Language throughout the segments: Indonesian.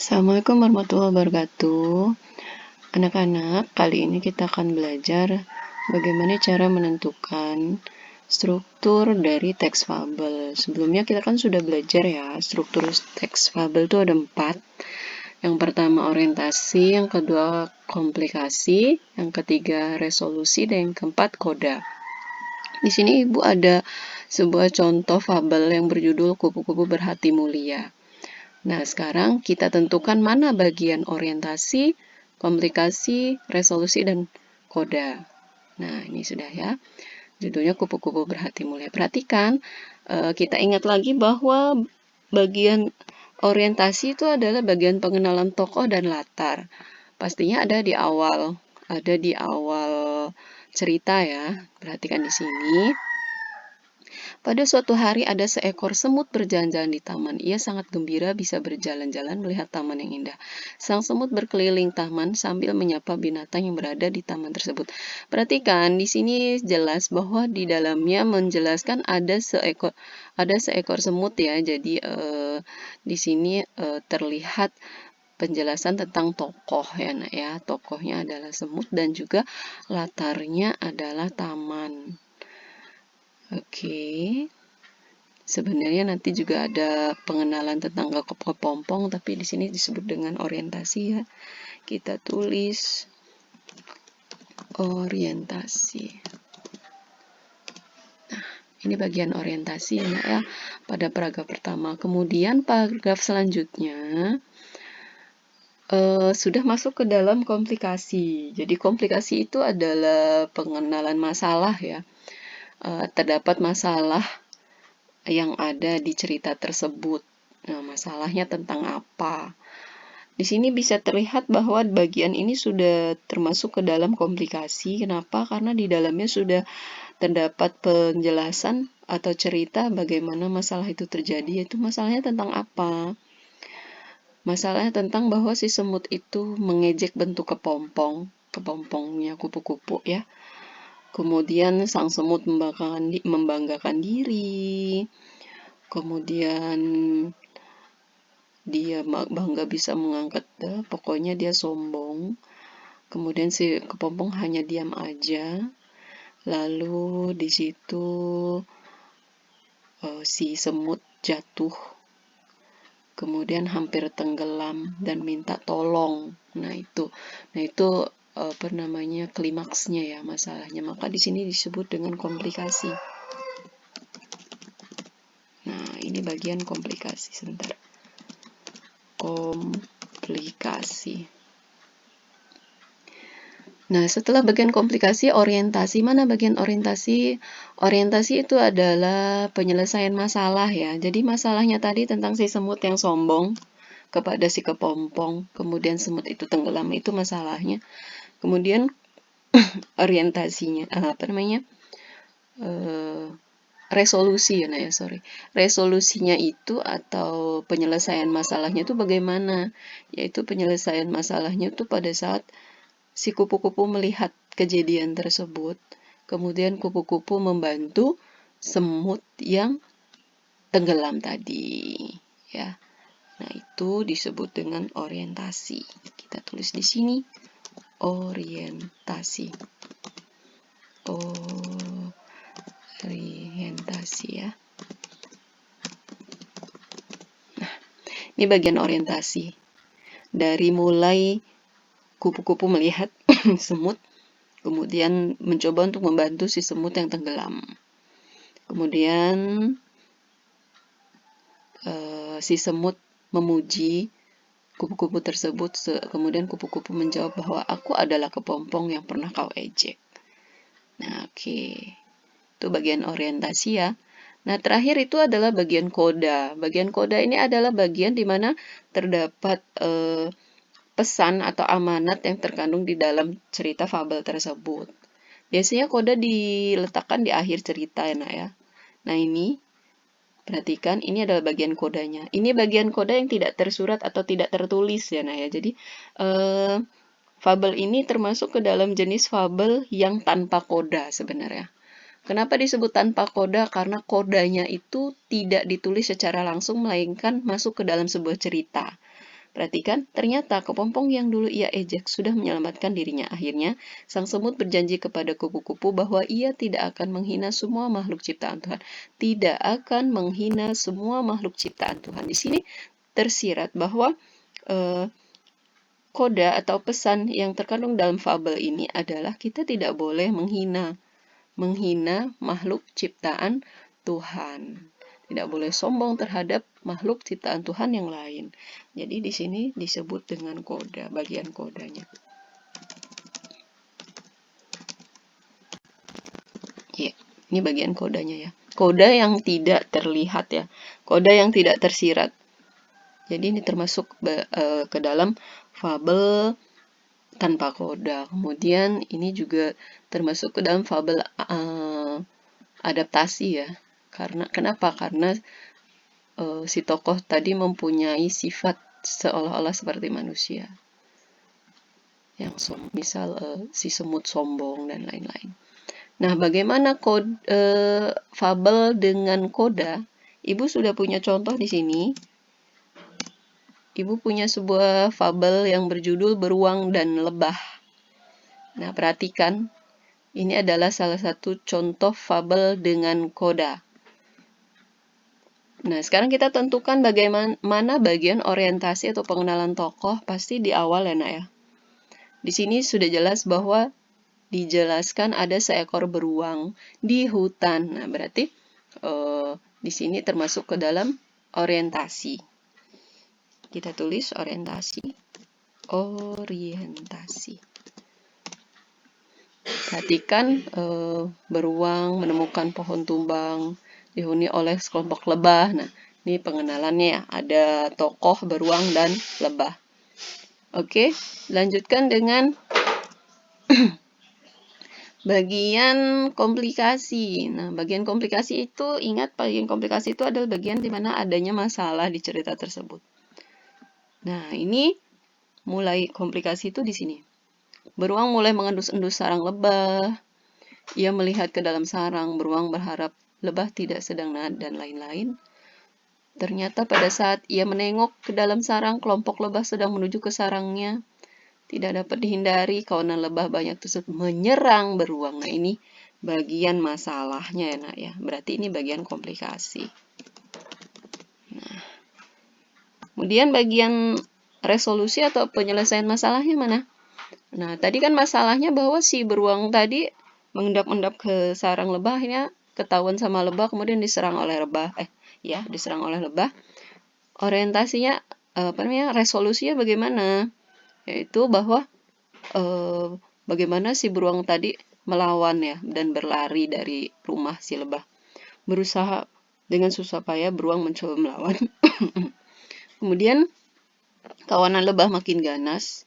Assalamualaikum warahmatullahi wabarakatuh. Anak-anak, kali ini kita akan belajar bagaimana cara menentukan struktur dari teks fabel. Sebelumnya kita kan sudah belajar ya, struktur teks fabel itu ada 4. Yang pertama orientasi, yang kedua komplikasi, yang ketiga resolusi, dan yang keempat koda. Di sini Ibu ada sebuah contoh fabel yang berjudul Kupu-kupu Berhati Mulia. Nah, sekarang kita tentukan mana bagian orientasi, komplikasi, resolusi, dan koda. Nah, ini sudah ya. Judulnya Kupu-kupu Berhati Mulia. Perhatikan, kita ingat lagi bahwa bagian orientasi itu adalah bagian pengenalan tokoh dan latar. Pastinya ada di awal cerita ya. Perhatikan di sini. Pada suatu hari ada seekor semut berjalan-jalan di taman. Ia sangat gembira bisa berjalan-jalan melihat taman yang indah. Sang semut berkeliling taman sambil menyapa binatang yang berada di taman tersebut. Perhatikan, di sini jelas bahwa di dalamnya menjelaskan ada seekor semut ya. Jadi di sini terlihat penjelasan tentang tokoh ya nak ya. Tokohnya adalah semut dan juga latarnya adalah taman. Oke. Sebenarnya nanti juga ada pengenalan tentang kepompong, tapi di sini disebut dengan orientasi ya. Kita tulis orientasi. Nah, ini bagian orientasi ya pada paragraf pertama. Kemudian paragraf selanjutnya sudah masuk ke dalam komplikasi. Jadi komplikasi itu adalah pengenalan masalah ya. Terdapat masalah yang ada di cerita tersebut. Nah, masalahnya tentang apa? Di sini bisa terlihat bahwa bagian ini sudah termasuk ke dalam komplikasi. Kenapa? Karena di dalamnya sudah terdapat penjelasan atau cerita bagaimana masalah itu terjadi, yaitu masalahnya tentang apa? Masalahnya tentang bahwa si semut itu mengejek bentuk kepompongnya kupu-kupu ya. Kemudian sang semut membanggakan diri. Kemudian dia bangga bisa mengangkat, pokoknya dia sombong. Kemudian si kepompong hanya diam aja. Lalu di situ si semut jatuh. Kemudian hampir tenggelam dan minta tolong. Nah itu apa namanya klimaksnya ya masalahnya. Maka di sini disebut dengan komplikasi. Nah, ini bagian komplikasi sebentar. Komplikasi. Nah, setelah bagian komplikasi, orientasi. Mana bagian orientasi? Orientasi itu adalah penyelesaian masalah ya. Jadi masalahnya tadi tentang si semut yang sombong kepada si kepompong, kemudian semut itu tenggelam, itu masalahnya. Kemudian orientasinya, resolusi ya, resolusinya itu atau penyelesaian masalahnya itu bagaimana? Yaitu penyelesaian masalahnya itu pada saat si kupu-kupu melihat kejadian tersebut, kemudian kupu-kupu membantu semut yang tenggelam tadi, ya. Nah, itu disebut dengan orientasi. Kita tulis di sini orientasi. Orientasi ya. Nah, ini bagian orientasi. Dari mulai kupu-kupu melihat semut, kemudian mencoba untuk membantu si semut yang tenggelam. Kemudian si semut memuji kupu-kupu tersebut, kemudian kupu-kupu menjawab bahwa aku adalah kepompong yang pernah kau ejek. Nah, oke. Itu bagian orientasi ya. Nah, terakhir itu adalah bagian koda. Bagian koda ini adalah bagian di mana terdapat pesan atau amanat yang terkandung di dalam cerita fabel tersebut. Biasanya koda diletakkan di akhir cerita ya, nak ya. Nah, ini perhatikan, ini adalah bagian kodanya. Ini bagian koda yang tidak tersurat atau tidak tertulis ya, nak ya. Jadi fabel ini termasuk ke dalam jenis fabel yang tanpa koda sebenarnya. Kenapa disebut tanpa koda? Karena kodanya itu tidak ditulis secara langsung, melainkan masuk ke dalam sebuah cerita. Perhatikan, ternyata kepompong yang dulu ia ejek sudah menyelamatkan dirinya. Akhirnya, sang semut berjanji kepada kupu-kupu bahwa ia tidak akan menghina semua makhluk ciptaan Tuhan. Tidak akan menghina semua makhluk ciptaan Tuhan. Di sini tersirat bahwa koda atau pesan yang terkandung dalam fabel ini adalah kita tidak boleh menghina makhluk ciptaan Tuhan. Tidak boleh sombong terhadap makhluk ciptaan Tuhan yang lain. Jadi di sini disebut dengan koda, bagian kodanya. Ya, ini bagian kodanya ya. Koda yang tidak terlihat ya. Koda yang tidak tersirat. Jadi ini termasuk ke dalam fabel tanpa koda. Kemudian ini juga termasuk ke dalam fabel adaptasi ya. Kenapa? Karena si tokoh tadi mempunyai sifat seolah-olah seperti manusia. Yang misal si semut sombong dan lain-lain. Nah, bagaimana fabel dengan koda? Ibu sudah punya contoh di sini. Ibu punya sebuah fabel yang berjudul Beruang dan Lebah. Nah, perhatikan. Ini adalah salah satu contoh fabel dengan koda. Nah, sekarang kita tentukan bagaimana bagian orientasi atau pengenalan tokoh, pasti di awal ya, Nak ya. Di sini sudah jelas bahwa dijelaskan ada seekor beruang di hutan. Nah, berarti di sini termasuk ke dalam orientasi. Kita tulis orientasi. Perhatikan beruang menemukan pohon tumbang dihuni oleh sekelompok lebah. Nah, ini pengenalannya ya. Ada tokoh beruang dan lebah. Oke, lanjutkan dengan bagian komplikasi. Nah, bagian komplikasi itu, ingat bagian komplikasi itu adalah bagian di mana adanya masalah di cerita tersebut. Nah, ini mulai komplikasi itu di sini. Beruang mulai mengendus-endus sarang lebah. Ia melihat ke dalam sarang. Beruang berharap lebah tidak sedang dan lain-lain. Ternyata pada saat ia menengok ke dalam sarang, kelompok lebah sedang menuju ke sarangnya. Tidak dapat dihindari, kawanan lebah banyak tersebut menyerang beruang. Nah, ini bagian masalahnya ya, Nak ya. Berarti ini bagian komplikasi. Nah, kemudian bagian resolusi atau penyelesaian masalahnya mana? Nah, tadi kan masalahnya bahwa si beruang tadi mengendap-endap ke sarang lebah, akhirnya ketahuan sama lebah, kemudian diserang oleh lebah. Diserang oleh lebah. Orientasinya, resolusinya bagaimana? Yaitu bahwa bagaimana si beruang tadi melawan ya dan berlari dari rumah si lebah. Berusaha dengan susah payah beruang mencoba melawan. Kemudian kawanan lebah makin ganas,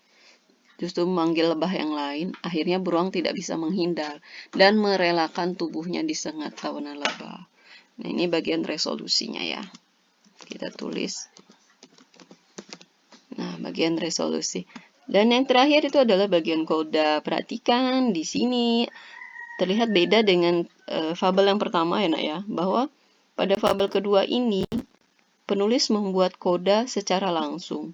justru memanggil lebah yang lain. Akhirnya beruang tidak bisa menghindar dan merelakan tubuhnya disengat kawanan lebah. Nah, ini bagian resolusinya ya. Kita tulis. Nah, bagian resolusi. Dan yang terakhir itu adalah bagian koda. Perhatikan di sini terlihat beda dengan fabel yang pertama ya, Nak ya, bahwa pada fabel kedua ini penulis membuat koda secara langsung.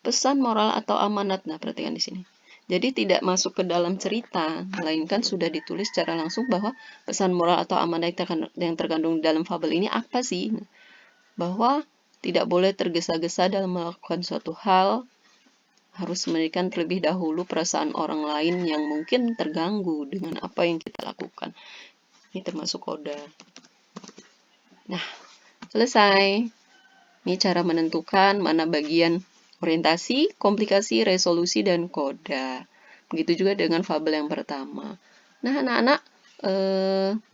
Pesan moral atau amanat. Nah, perhatikan di sini. Jadi tidak masuk ke dalam cerita, melainkan sudah ditulis secara langsung bahwa pesan moral atau amanat yang terkandung dalam fabel ini apa sih? Bahwa tidak boleh tergesa-gesa dalam melakukan suatu hal, harus memberikan terlebih dahulu perasaan orang lain yang mungkin terganggu dengan apa yang kita lakukan. Ini termasuk koda. Nah, selesai. Ini cara menentukan mana bagian orientasi, komplikasi, resolusi, dan koda. Begitu juga dengan fabel yang pertama. Nah, anak-anak,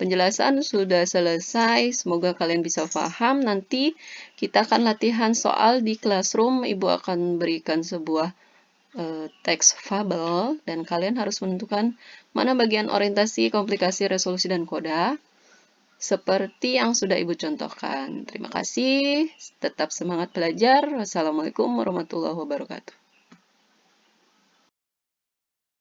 penjelasan sudah selesai. Semoga kalian bisa paham. Nanti kita akan latihan soal di classroom. Ibu akan berikan sebuah teks fabel dan kalian harus menentukan mana bagian orientasi, komplikasi, resolusi, dan koda seperti yang sudah Ibu contohkan. Terima kasih, tetap semangat belajar. Wassalamualaikum warahmatullahi wabarakatuh.